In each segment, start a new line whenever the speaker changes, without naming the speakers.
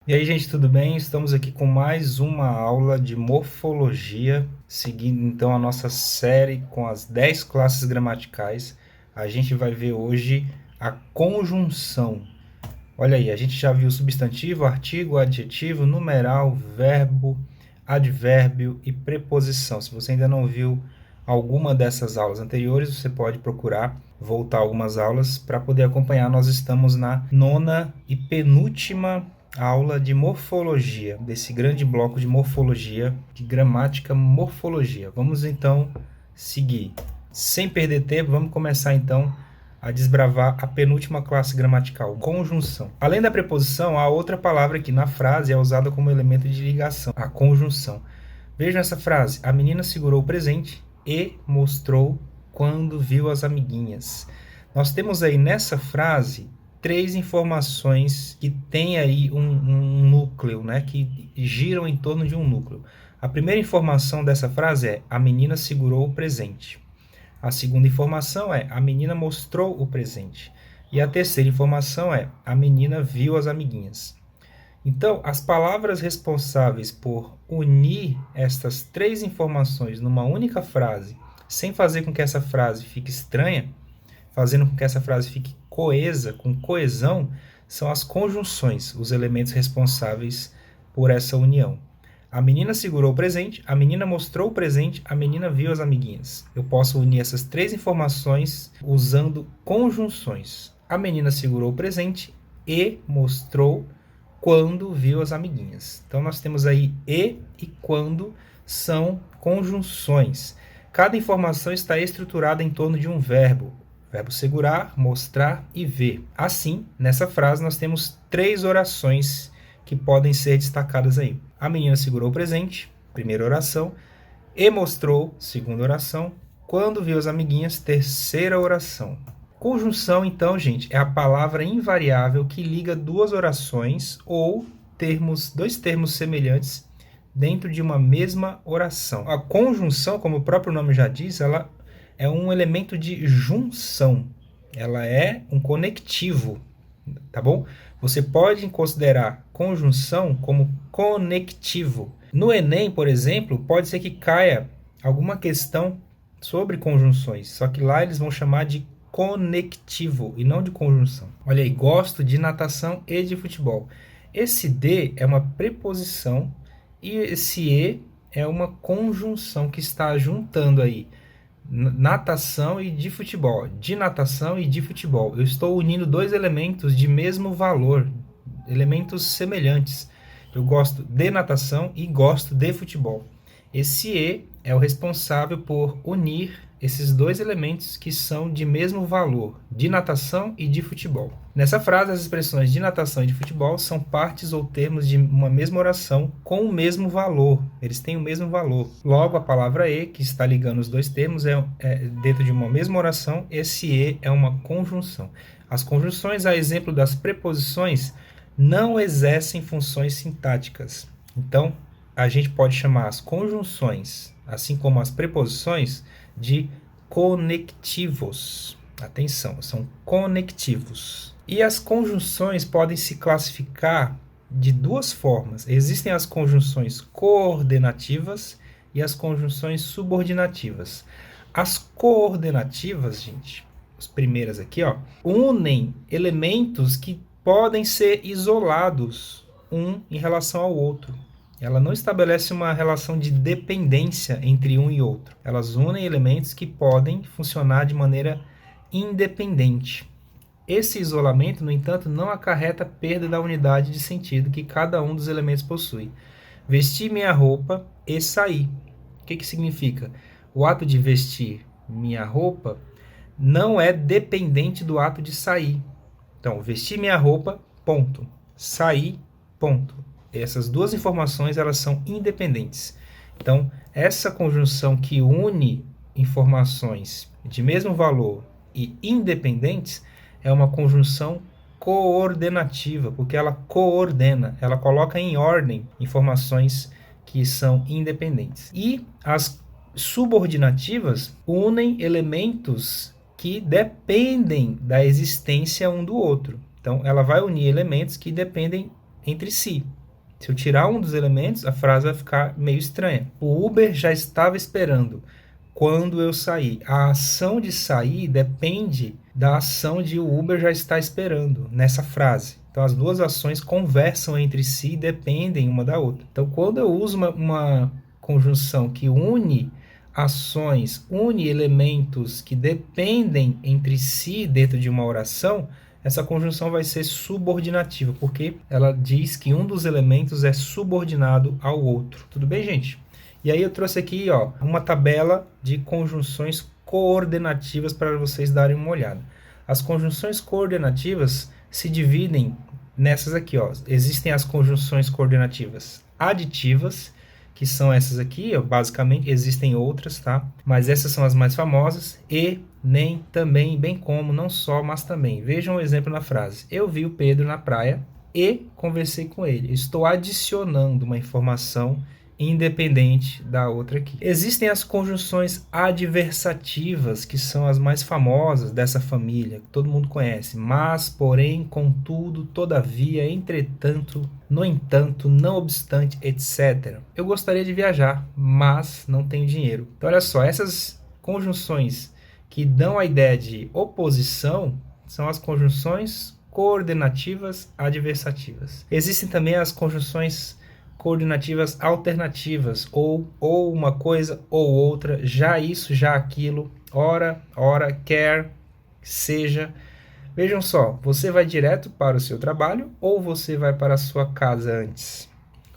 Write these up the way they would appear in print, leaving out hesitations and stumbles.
E aí, gente, tudo bem? Estamos aqui com mais uma aula de morfologia, seguindo então a nossa série com as 10 classes gramaticais. A gente vai ver hoje a conjunção. Olha aí, a gente já viu substantivo, artigo, adjetivo, numeral, verbo, advérbio e preposição. Se você ainda não viu alguma dessas aulas anteriores, você pode procurar voltar algumas aulas para poder acompanhar. Nós estamos na nona e penúltima aula de morfologia, desse grande bloco de morfologia, de gramática, morfologia. Vamos então seguir. Sem perder tempo, vamos começar então a desbravar a penúltima classe gramatical, conjunção. Além da preposição, há outra palavra que na frase é usada como elemento de ligação, a conjunção. Vejam essa frase: a menina segurou o presente e mostrou quando viu as amiguinhas. Nós temos aí nessa frase três informações que têm aí um núcleo, né, que giram em torno de um núcleo. A primeira informação dessa frase é: a menina segurou o presente. A segunda informação é: a menina mostrou o presente. E a terceira informação é: a menina viu as amiguinhas. Então, as palavras responsáveis por unir estas três informações numa única frase, sem fazer com que essa frase fique estranha, fazendo com que essa frase fique coesa, com coesão, são as conjunções, os elementos responsáveis por essa união. A menina segurou o presente, a menina mostrou o presente, a menina viu as amiguinhas. Eu posso unir essas três informações usando conjunções. A menina segurou o presente e mostrou quando viu as amiguinhas. Então, nós temos aí e quando são conjunções. Cada informação está estruturada em torno de um verbo. Verbo segurar, mostrar e ver. Assim, nessa frase, nós temos três orações que podem ser destacadas aí. A menina segurou o presente, primeira oração, e mostrou, segunda oração, quando viu as amiguinhas, terceira oração. Conjunção, então, gente, é a palavra invariável que liga duas orações ou dois termos semelhantes dentro de uma mesma oração. A conjunção, como o próprio nome já diz, ela é um elemento de junção. Ela é um conectivo, tá bom? Você pode considerar conjunção como conectivo. No Enem, por exemplo, pode ser que caia alguma questão sobre conjunções, só que lá eles vão chamar de conectivo e não de conjunção. Olha aí, gosto de natação e de futebol. Esse de é uma preposição e esse e é uma conjunção que está juntando aí natação e de futebol, de natação e de futebol. Eu estou unindo dois elementos de mesmo valor, elementos semelhantes. Eu gosto de natação e gosto de futebol. Esse e é o responsável por unir esses dois elementos que são de mesmo valor, de natação e de futebol. Nessa frase, as expressões de natação e de futebol são partes ou termos de uma mesma oração com o mesmo valor. Eles têm o mesmo valor. Logo, a palavra e, que está ligando os dois termos, é dentro de uma mesma oração. Esse e é uma conjunção. As conjunções, a exemplo das preposições, não exercem funções sintáticas. Então, a gente pode chamar as conjunções, assim como as preposições, de conectivos. Atenção, são conectivos. E as conjunções podem se classificar de duas formas. Existem as conjunções coordenativas e as conjunções subordinativas. As coordenativas, gente, as primeiras aqui, ó, unem elementos que podem ser isolados um em relação ao outro. Ela não estabelece uma relação de dependência entre um e outro. Elas unem elementos que podem funcionar de maneira independente. Esse isolamento, no entanto, não acarreta perda da unidade de sentido que cada um dos elementos possui. Vestir minha roupa e sair. O que significa? O ato de vestir minha roupa não é dependente do ato de sair. Então, vestir minha roupa, ponto. Sair, ponto. Essas duas informações, elas são independentes. Então, essa conjunção que une informações de mesmo valor e independentes é uma conjunção coordenativa, porque ela coordena, ela coloca em ordem informações que são independentes. E as subordinativas unem elementos que dependem da existência um do outro. Então, ela vai unir elementos que dependem entre si. Se eu tirar um dos elementos, a frase vai ficar meio estranha. O Uber já estava esperando quando eu saí. A ação de sair depende da ação de o Uber já está esperando nessa frase. Então, as duas ações conversam entre si e dependem uma da outra. Então, quando eu uso uma conjunção que une ações, une elementos que dependem entre si dentro de uma oração, essa conjunção vai ser subordinativa, porque ela diz que um dos elementos é subordinado ao outro. Tudo bem, gente? E aí eu trouxe aqui, uma tabela de conjunções coordenativas para vocês darem uma olhada. As conjunções coordenativas se dividem nessas aqui, Existem as conjunções coordenativas aditivas, que são essas aqui, basicamente, existem outras, tá? Mas essas são as mais famosas, e, nem, também, bem como, não só, mas também. Vejam um exemplo na frase. Eu vi o Pedro na praia e conversei com ele. Estou adicionando uma informação independente da outra aqui. Existem as conjunções adversativas, que são as mais famosas dessa família, que todo mundo conhece. Mas, porém, contudo, todavia, entretanto, no entanto, não obstante, etc. Eu gostaria de viajar, mas não tenho dinheiro. Então, olha só, essas conjunções que dão a ideia de oposição são as conjunções coordenativas adversativas. Existem também as conjunções coordenativas alternativas, ou uma coisa ou outra, já isso, já aquilo, ora, quer, seja. Vejam só, você vai direto para o seu trabalho ou você vai para a sua casa antes?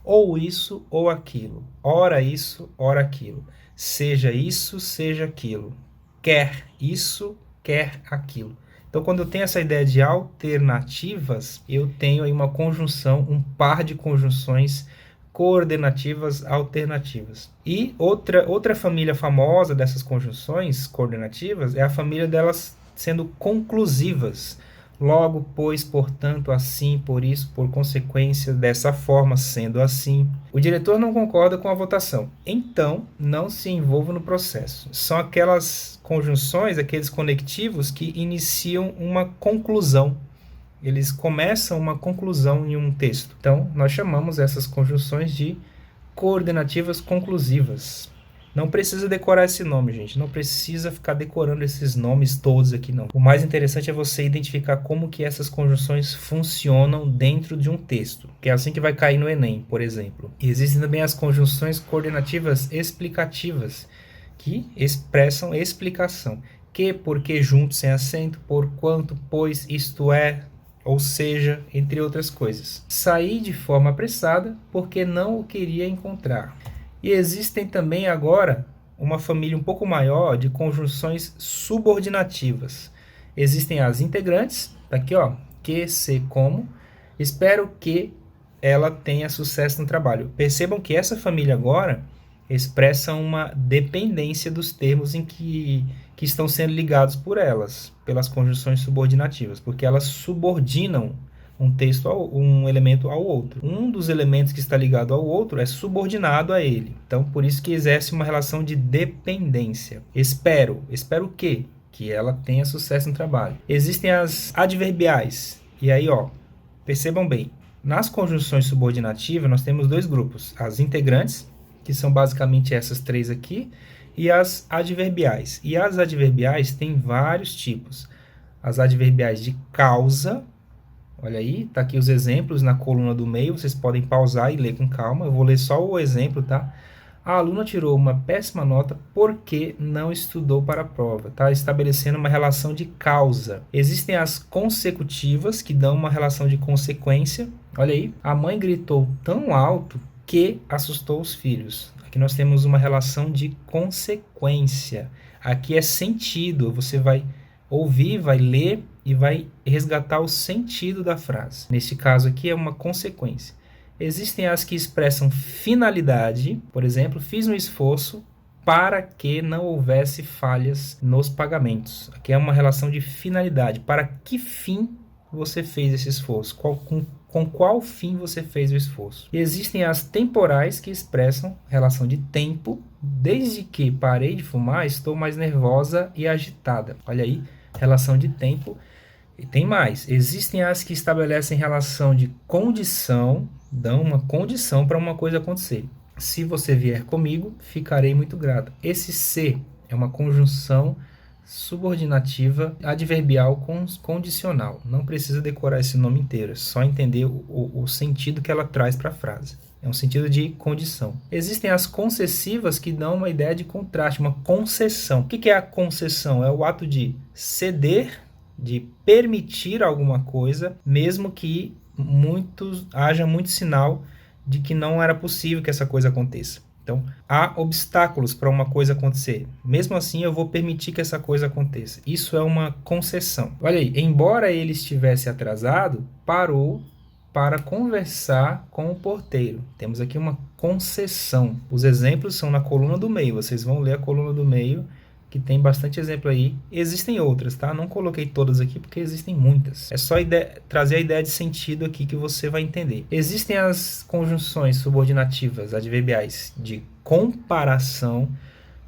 Ou isso ou aquilo, ora isso, ora aquilo, seja isso, seja aquilo, quer isso, quer aquilo. Então, quando eu tenho essa ideia de alternativas, eu tenho aí uma conjunção, um par de conjunções coordenativas alternativas. E outra família famosa dessas conjunções coordenativas é a família delas sendo conclusivas. Logo, pois, portanto, assim, por isso, por consequência, dessa forma, sendo assim. O diretor não concorda com a votação, então não se envolva no processo. São aquelas conjunções, aqueles conectivos que iniciam uma conclusão. Eles começam uma conclusão em um texto. Então, nós chamamos essas conjunções de coordenativas conclusivas. Não precisa decorar esse nome, gente. Não precisa ficar decorando esses nomes todos aqui, não. O mais interessante é você identificar como que essas conjunções funcionam dentro de um texto, que é assim que vai cair no Enem, por exemplo. E existem também as conjunções coordenativas explicativas, que expressam explicação. Que, porque, junto, sem acento, por quanto, pois, isto é, ou seja, entre outras coisas. Saí de forma apressada porque não o queria encontrar. E existem também agora uma família um pouco maior de conjunções subordinativas. Existem as integrantes, tá aqui, que, se, como. Espero que ela tenha sucesso no trabalho. Percebam que essa família agora expressa uma dependência dos termos em que estão sendo ligados por elas, pelas conjunções subordinativas, porque elas subordinam um texto, um elemento ao outro. Um dos elementos que está ligado ao outro é subordinado a ele. Então, por isso que exerce uma relação de dependência. Espero o quê? Que ela tenha sucesso no trabalho. Existem as adverbiais. E aí, percebam bem, nas conjunções subordinativas nós temos dois grupos, as integrantes, que são basicamente essas três aqui, e as adverbiais. E as adverbiais têm vários tipos. As adverbiais de causa, olha aí, tá aqui os exemplos na coluna do meio, vocês podem pausar e ler com calma. Eu vou ler só o exemplo, tá? A aluna tirou uma péssima nota porque não estudou para a prova, tá? Estabelecendo uma relação de causa. Existem as consecutivas, que dão uma relação de consequência. Olha aí, a mãe gritou tão alto que assustou os filhos. Aqui nós temos uma relação de consequência. Aqui é sentido. Você vai ouvir, vai ler e vai resgatar o sentido da frase. Nesse caso aqui é uma consequência. Existem as que expressam finalidade. Por exemplo, fiz um esforço para que não houvesse falhas nos pagamentos. Aqui é uma relação de finalidade. Para que fim você fez esse esforço? Com qual fim você fez o esforço? E existem as temporais, que expressam relação de tempo. Desde que parei de fumar, estou mais nervosa e agitada. Olha aí, relação de tempo. E tem mais. Existem as que estabelecem relação de condição, dão uma condição para uma coisa acontecer. Se você vier comigo, ficarei muito grato. Esse se é uma conjunção subordinativa adverbial condicional. Não precisa decorar esse nome inteiro, é só entender o sentido que ela traz para a frase. É um sentido de condição. Existem as concessivas que dão uma ideia de contraste, uma concessão. O que é a concessão? É o ato de ceder, de permitir alguma coisa, mesmo que haja muito sinal de que não era possível que essa coisa aconteça. Então, há obstáculos para uma coisa acontecer. Mesmo assim, eu vou permitir que essa coisa aconteça. Isso é uma concessão. Olha aí, embora ele estivesse atrasado, parou para conversar com o porteiro. Temos aqui uma concessão. Os exemplos são na coluna do meio. Vocês vão ler a coluna do meio, que tem bastante exemplo aí. Existem outras, tá? Não coloquei todas aqui porque existem muitas. É só trazer a ideia de sentido aqui que você vai entender. Existem as conjunções subordinativas adverbiais de comparação.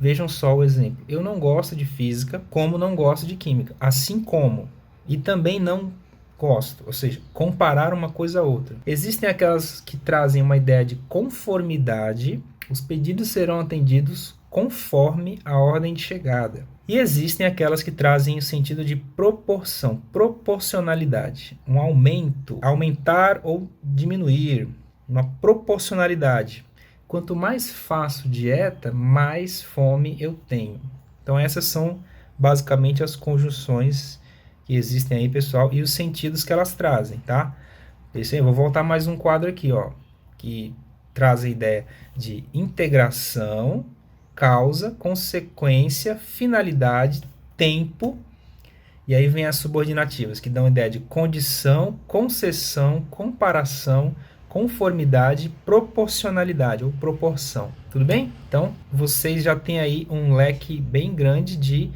Vejam só o exemplo. Eu não gosto de física, como não gosto de química. Assim como. E também não gosto. Ou seja, comparar uma coisa a outra. Existem aquelas que trazem uma ideia de conformidade. Os pedidos serão atendidos conforme a ordem de chegada. E existem aquelas que trazem o sentido de proporção, proporcionalidade, um aumento, aumentar ou diminuir, uma proporcionalidade. Quanto mais faço dieta, mais fome eu tenho. Então essas são basicamente as conjunções que existem aí, pessoal, e os sentidos que elas trazem, tá? Eu vou voltar mais um quadro aqui, ó, que traz a ideia de integração, causa, consequência, finalidade, tempo, e aí vem as subordinativas, que dão ideia de condição, concessão, comparação, conformidade, proporcionalidade ou proporção. Tudo bem? Então, vocês já têm aí um leque bem grande de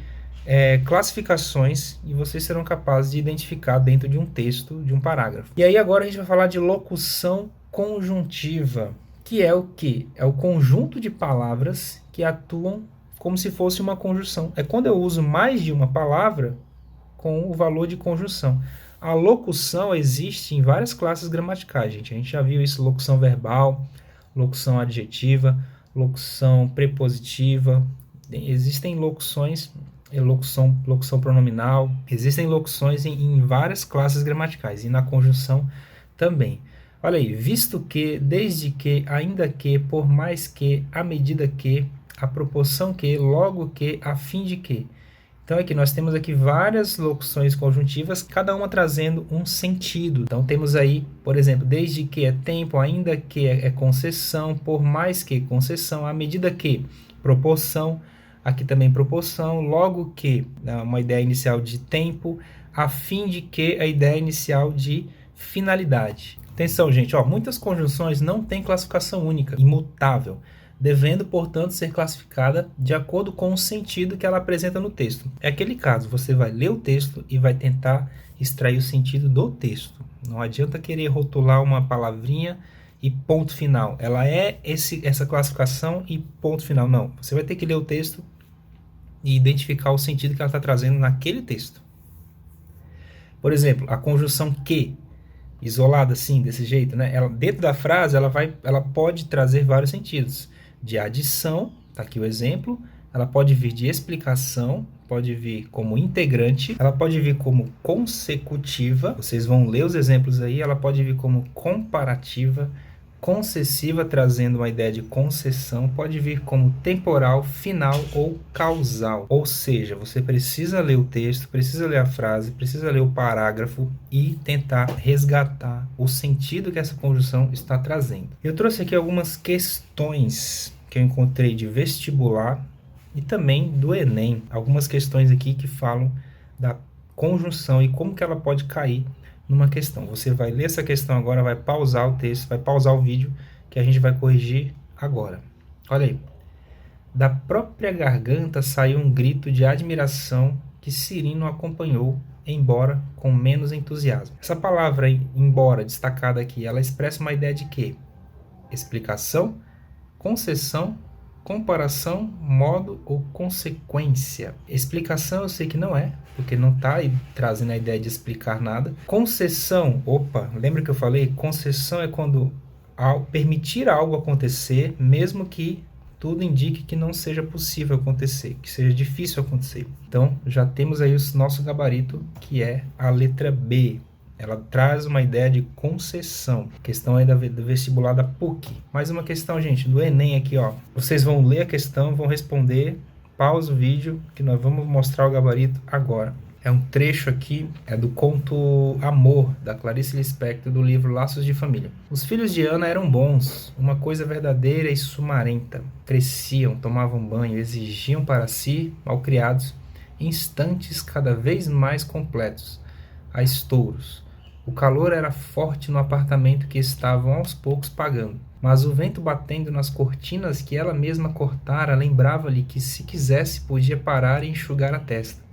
classificações e vocês serão capazes de identificar dentro de um texto, de um parágrafo. E aí agora a gente vai falar de locução conjuntiva, que é o quê? É o conjunto de palavras que atuam como se fosse uma conjunção. É quando eu uso mais de uma palavra com o valor de conjunção. A locução existe em várias classes gramaticais, gente. A gente já viu isso, locução verbal, locução adjetiva, locução prepositiva. Existem locuções, locução pronominal. Existem locuções em várias classes gramaticais e na conjunção também. Olha aí, visto que, desde que, ainda que, por mais que, à medida que, à proporção que, logo que, a fim de que. Então aqui nós temos aqui várias locuções conjuntivas, cada uma trazendo um sentido. Então temos aí, por exemplo, desde que é tempo, ainda que é concessão, por mais que concessão, à medida que, proporção, aqui também proporção, logo que, uma ideia inicial de tempo, a fim de que, a ideia inicial de finalidade. Atenção, gente, muitas conjunções não têm classificação única, imutável, devendo, portanto, ser classificada de acordo com o sentido que ela apresenta no texto. É aquele caso, você vai ler o texto e vai tentar extrair o sentido do texto. Não adianta querer rotular uma palavrinha e ponto final. Ela é essa classificação e ponto final. Não, você vai ter que ler o texto e identificar o sentido que ela está trazendo naquele texto. Por exemplo, a conjunção que, isolada assim, desse jeito, né? Dentro da frase, ela pode trazer vários sentidos. De adição, tá aqui o exemplo, ela pode vir de explicação, pode vir como integrante, ela pode vir como consecutiva, vocês vão ler os exemplos aí, ela pode vir como comparativa, concessiva, trazendo uma ideia de concessão, pode vir como temporal, final ou causal. Ou seja, você precisa ler o texto, precisa ler a frase, precisa ler o parágrafo e tentar resgatar o sentido que essa conjunção está trazendo. Eu trouxe aqui algumas questões que eu encontrei de vestibular e também do Enem. Algumas questões aqui que falam da conjunção e como que ela pode cair numa questão. Você vai ler essa questão agora, vai pausar o texto, vai pausar o vídeo, que a gente vai corrigir agora. Olha aí. Da própria garganta saiu um grito de admiração que Cirino acompanhou, embora com menos entusiasmo. Essa palavra, embora, destacada aqui, ela expressa uma ideia de quê? Explicação, concessão comparação, modo ou consequência? Explicação eu sei que não é, porque não está trazendo a ideia de explicar nada. Concessão, opa, lembra que eu falei? Concessão é quando ao permitir algo acontecer, mesmo que tudo indique que não seja possível acontecer, que seja difícil acontecer. Então, já temos aí o nosso gabarito, que é a letra B. Ela traz uma ideia de concessão. Questão aí do vestibular da PUC. Mais uma questão, gente, do Enem aqui, ó. Vocês vão ler a questão, vão responder. Pausa o vídeo, que nós vamos mostrar o gabarito agora. É um trecho aqui, é do conto Amor, da Clarice Lispector, do livro Laços de Família. Os filhos de Ana eram bons, uma coisa verdadeira e sumarenta. Cresciam, tomavam banho, exigiam para si, malcriados, instantes cada vez mais completos, a estouros. O calor era forte no apartamento que estavam aos poucos pagando, mas o vento batendo nas cortinas que ela mesma cortara lembrava-lhe que, se quisesse, podia parar e enxugar a testa,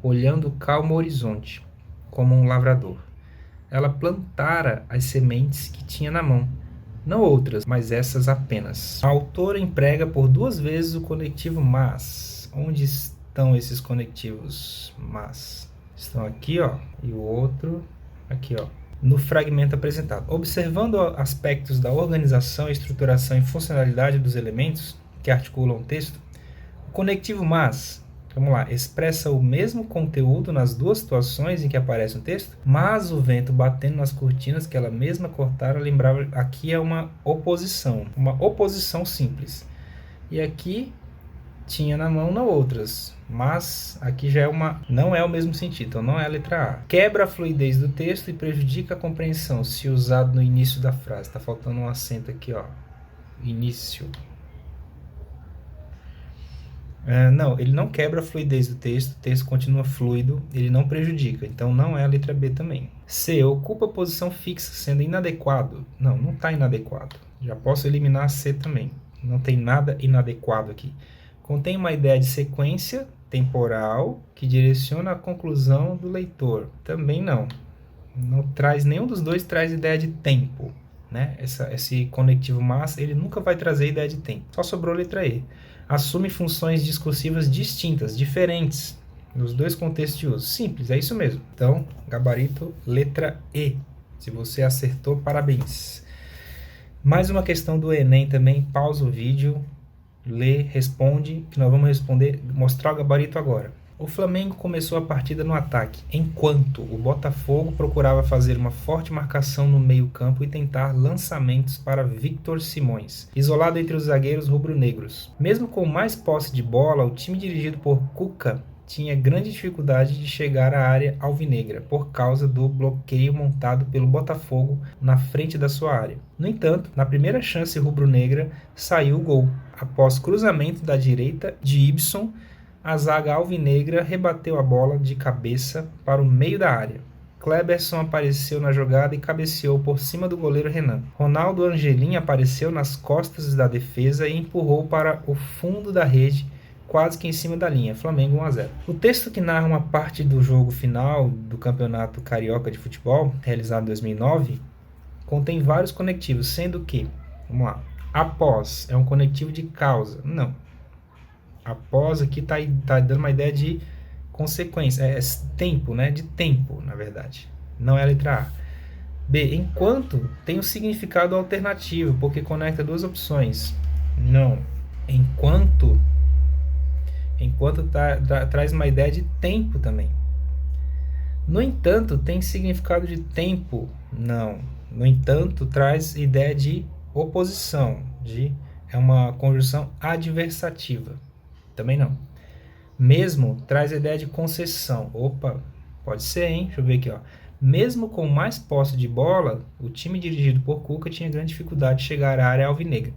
olhando o calmo horizonte, como um lavrador. Ela plantara as sementes que tinha na mão, não outras, mas essas apenas. A autora emprega por 2 vezes o conectivo mas. Onde estão esses conectivos mas? Estão aqui, ó, e o outro aqui, ó, no fragmento apresentado. Observando aspectos da organização, estruturação e funcionalidade dos elementos que articulam o texto, o conectivo mas, vamos lá, expressa o mesmo conteúdo nas 2 situações em que aparece o texto, mas o vento batendo nas cortinas que ela mesma cortara lembrava, aqui é uma oposição simples. E aqui tinha na mão, não outras, mas aqui já é não é o mesmo sentido, então não é a letra A. Quebra a fluidez do texto e prejudica a compreensão se usado no início da frase. Está faltando um acento aqui, ó, início. Não, ele não quebra a fluidez do texto, o texto continua fluido, ele não prejudica, então não é a letra B também. C, ocupa posição fixa, sendo inadequado. Não está inadequado, já posso eliminar a C também, não tem nada inadequado aqui. Contém uma ideia de sequência temporal que direciona a conclusão do leitor. Também não traz, nenhum dos dois traz ideia de tempo, né? Esse conectivo mas, ele nunca vai trazer ideia de tempo. Só sobrou a letra E. Assume funções discursivas distintas, diferentes, nos 2 contextos de uso. Simples, é isso mesmo. Então, gabarito, letra E. Se você acertou, parabéns. Mais uma questão do Enem também. Pausa o vídeo, lê, responde, que nós vamos responder, mostrar o gabarito agora. O Flamengo começou a partida no ataque, enquanto o Botafogo procurava fazer uma forte marcação no meio-campo e tentar lançamentos para Victor Simões, isolado entre os zagueiros rubro-negros. Mesmo com mais posse de bola, o time dirigido por Cuca tinha grande dificuldade de chegar à área alvinegra, por causa do bloqueio montado pelo Botafogo na frente da sua área. No entanto, na primeira chance rubro-negra, saiu o gol. Após cruzamento da direita de Ibson, a zaga alvinegra rebateu a bola de cabeça para o meio da área. Kleberson apareceu na jogada e cabeceou por cima do goleiro Renan. Ronaldo Angelim apareceu nas costas da defesa e empurrou para o fundo da rede, quase que em cima da linha. Flamengo 1-0. O texto que narra uma parte do jogo final do Campeonato Carioca de Futebol, realizado em 2009, contém vários conectivos, sendo que, vamos lá, após é um conectivo de causa. Não. Após aqui tá dando uma ideia de consequência, é tempo, né? De tempo, na verdade. Não é a letra A. B, enquanto tem um significado alternativo, porque conecta 2 opções. Não. Enquanto traz uma ideia de tempo também. No entanto, tem significado de tempo. Não. No entanto, traz ideia de oposição. É uma conjunção adversativa. Também não. Mesmo traz a ideia de concessão. Opa, pode ser, hein? Deixa eu ver aqui, ó. Mesmo com mais posse de bola, o time dirigido por Cuca tinha grande dificuldade de chegar à área alvinegra.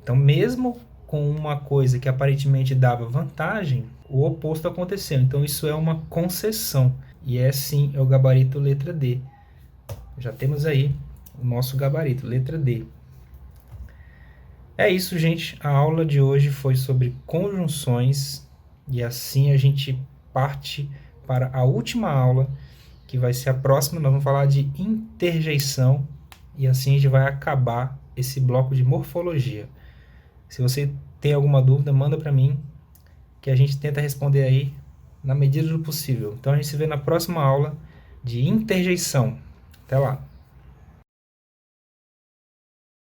Então, mesmo com uma coisa que aparentemente dava vantagem, o oposto aconteceu. Então, isso é uma concessão. E sim, é o gabarito letra D. Já temos aí o nosso gabarito, letra D. É isso, gente. A aula de hoje foi sobre conjunções e assim a gente parte para a última aula, que vai ser a próxima. Nós vamos falar de interjeição e assim a gente vai acabar esse bloco de morfologia. Se você tem alguma dúvida, manda para mim, que a gente tenta responder aí na medida do possível. Então a gente se vê na próxima aula de interjeição. Até lá!